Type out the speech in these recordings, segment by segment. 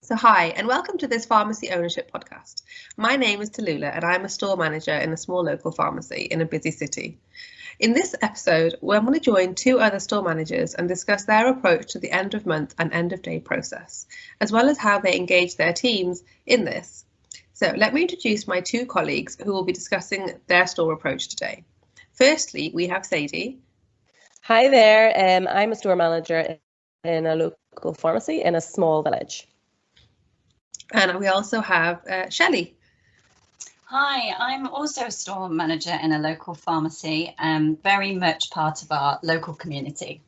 So hi, and welcome to this Pharmacy Ownership podcast. My name is Tallulah, and I'm a store manager in a small local pharmacy in a busy city. In this episode, we're going to join two other store managers and discuss their approach to the end of month and end of day process, as well as how they engage their teams in this. So let me introduce my two colleagues who will be discussing their store approach today. Firstly, we have Sadie. Hi there, I'm a store manager in a local pharmacy in a small village. And we also have Shelley. Hi, I'm also a store manager in a local pharmacy, very much part of our local community.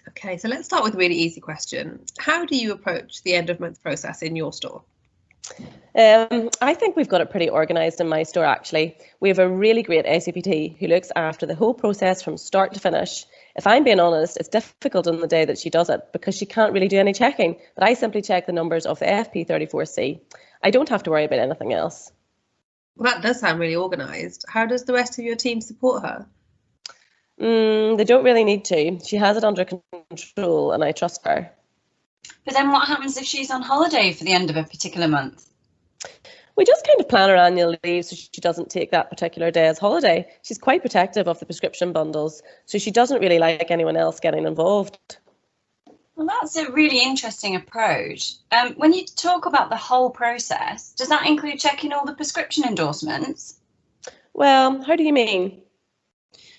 Okay, so let's start with a really easy question. How do you approach the end of month process in your store? I think we've got it pretty organised in my store actually. We have a really great ACPT who looks after the whole process from start to finish. If I'm being honest, it's difficult on the day that she does it because she can't really do any checking, but I simply check the numbers of the FP34C. I don't have to worry about anything else. Well, that does sound really organised. How does the rest of your team support her? They don't really need to. She has it under control and I trust her. But then what happens if she's on holiday for the end of a particular month? We just kind of plan her annual leave so she doesn't take that particular day as holiday. She's quite protective of the prescription bundles, so she doesn't really like anyone else getting involved. Well, that's a really interesting approach. When you talk about the whole process, does that include checking all the prescription endorsements? Well, how do you mean?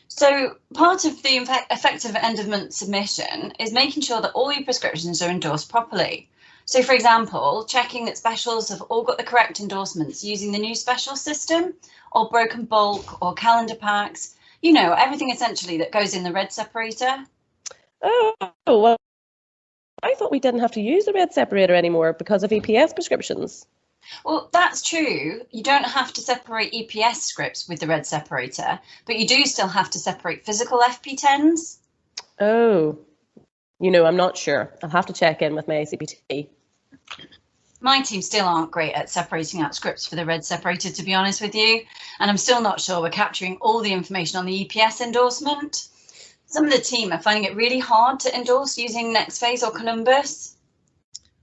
So part of the effective end of month submission is making sure that all your prescriptions are endorsed properly. So, for example, checking that specials have all got the correct endorsements using the new special system, or broken bulk or calendar packs, you know, everything essentially that goes in the red separator. Oh, well, I thought we didn't have to use the red separator anymore because of EPS prescriptions. Well, that's true. You don't have to separate EPS scripts with the red separator, but you do still have to separate physical FP10s. Oh, I'm not sure. I'll have to check in with my ACPT. My team still aren't great at separating out scripts for the red separator, to be honest with you, and I'm still not sure we're capturing all the information on the EPS endorsement. Some of the team are finding it really hard to endorse using NextPhase or Columbus.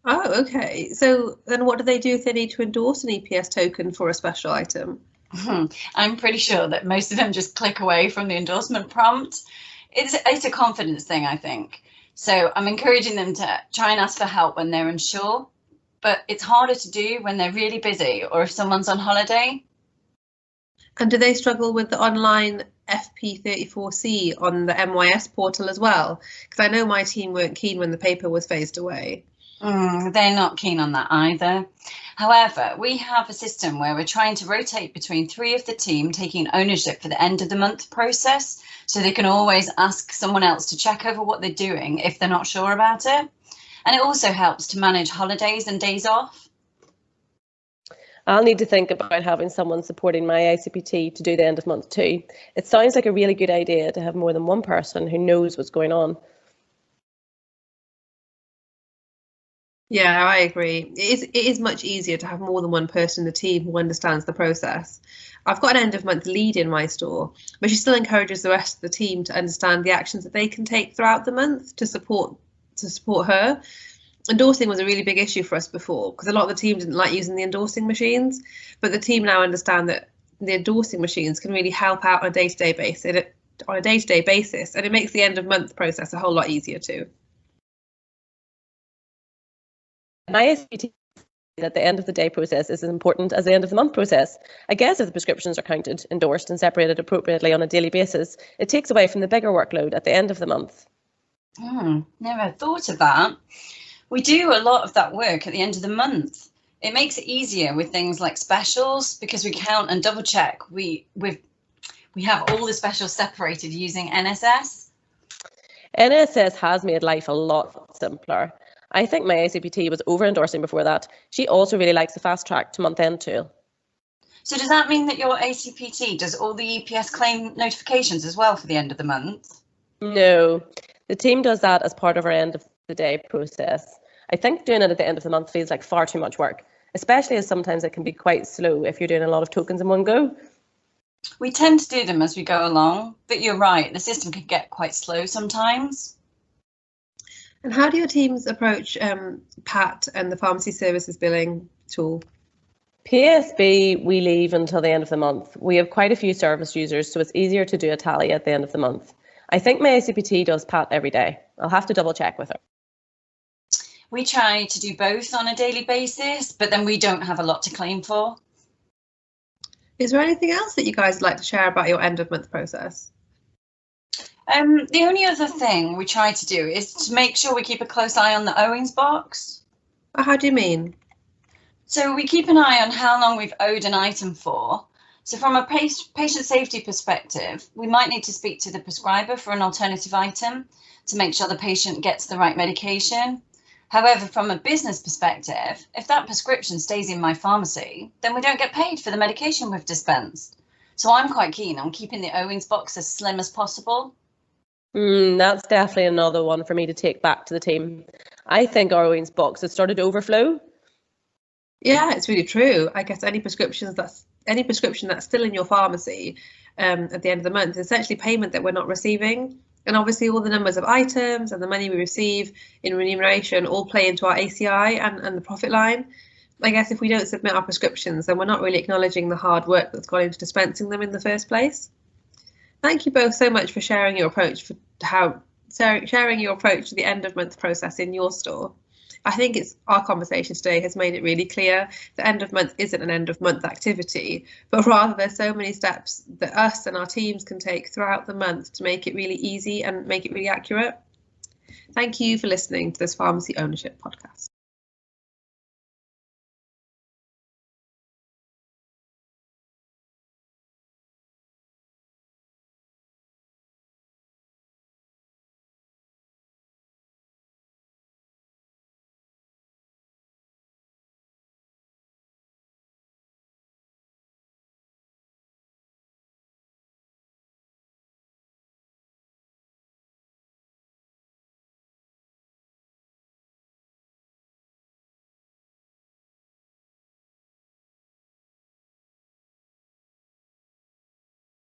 Oh, okay. So then what do they do if they need to endorse an EPS token for a special item? I'm pretty sure that most of them just click away from the endorsement prompt. It's a confidence thing, I think. So I'm encouraging them to try and ask for help when they're unsure, but it's harder to do when they're really busy or if someone's on holiday. And do they struggle with the online FP34C on the MYS portal as well? Because I know my team weren't keen when the paper was phased away. They're not keen on that either. However, we have a system where we're trying to rotate between three of the team taking ownership for the end of the month process, so they can always ask someone else to check over what they're doing if they're not sure about it. And it also helps to manage holidays and days off. I'll need to think about having someone supporting my ICPT to do the end of month too. It sounds like a really good idea to have more than one person who knows what's going on. Yeah, I agree. It is much easier to have more than one person in the team who understands the process. I've got an end of month lead in my store, but she still encourages the rest of the team to understand the actions that they can take throughout the month to support her. Endorsing was a really big issue for us before because a lot of the team didn't like using the endorsing machines, but the team now understand that the endorsing machines can really help out on a day-to-day basis, and it makes the end of month process a whole lot easier too. My ACPT at the end of the day process is as important as the end of the month process. I guess if the prescriptions are counted, endorsed and separated appropriately on a daily basis, it takes away from the bigger workload at the end of the month. Never thought of that. We do a lot of that work at the end of the month. It makes it easier with things like specials because we count and double check. We have all the specials separated using NSS. NSS has made life a lot simpler. I think my ACPT was over-endorsing before that. She also really likes the fast track to month-end tool. So does that mean that your ACPT does all the EPS claim notifications as well for the end of the month? No, the team does that as part of our end of the day process. I think doing it at the end of the month feels like far too much work, especially as sometimes it can be quite slow if you're doing a lot of tokens in one go. We tend to do them as we go along, but you're right, the system can get quite slow sometimes. And how do your teams approach PAT and the pharmacy services billing tool? PSB, we leave until the end of the month. We have quite a few service users, so it's easier to do a tally at the end of the month. I think my ACPT does PAT every day. I'll have to double check with her. We try to do both on a daily basis, but then we don't have a lot to claim for. Is there anything else that you guys would like to share about your end of month process? The only other thing we try to do is to make sure we keep a close eye on the owings box. How do you mean? So we keep an eye on how long we've owed an item for. So from a patient safety perspective, we might need to speak to the prescriber for an alternative item to make sure the patient gets the right medication. However, from a business perspective, if that prescription stays in my pharmacy, then we don't get paid for the medication we've dispensed. So I'm quite keen on keeping the owings box as slim as possible. That's definitely another one for me to take back to the team. I think our owings box has started to overflow. Yeah, it's really true. I guess any prescription that's still in your pharmacy at the end of the month is essentially payment that we're not receiving. And obviously all the numbers of items and the money we receive in remuneration all play into our ACI and the profit line. I guess if we don't submit our prescriptions, then we're not really acknowledging the hard work that's gone into dispensing them in the first place. Thank you both so much for sharing your approach to the end of month process in your store. I think our conversation today has made it really clear that end of month isn't an end of month activity, but rather there's so many steps that us and our teams can take throughout the month to make it really easy and make it really accurate. Thank you for listening to this Pharmacy Ownership podcast.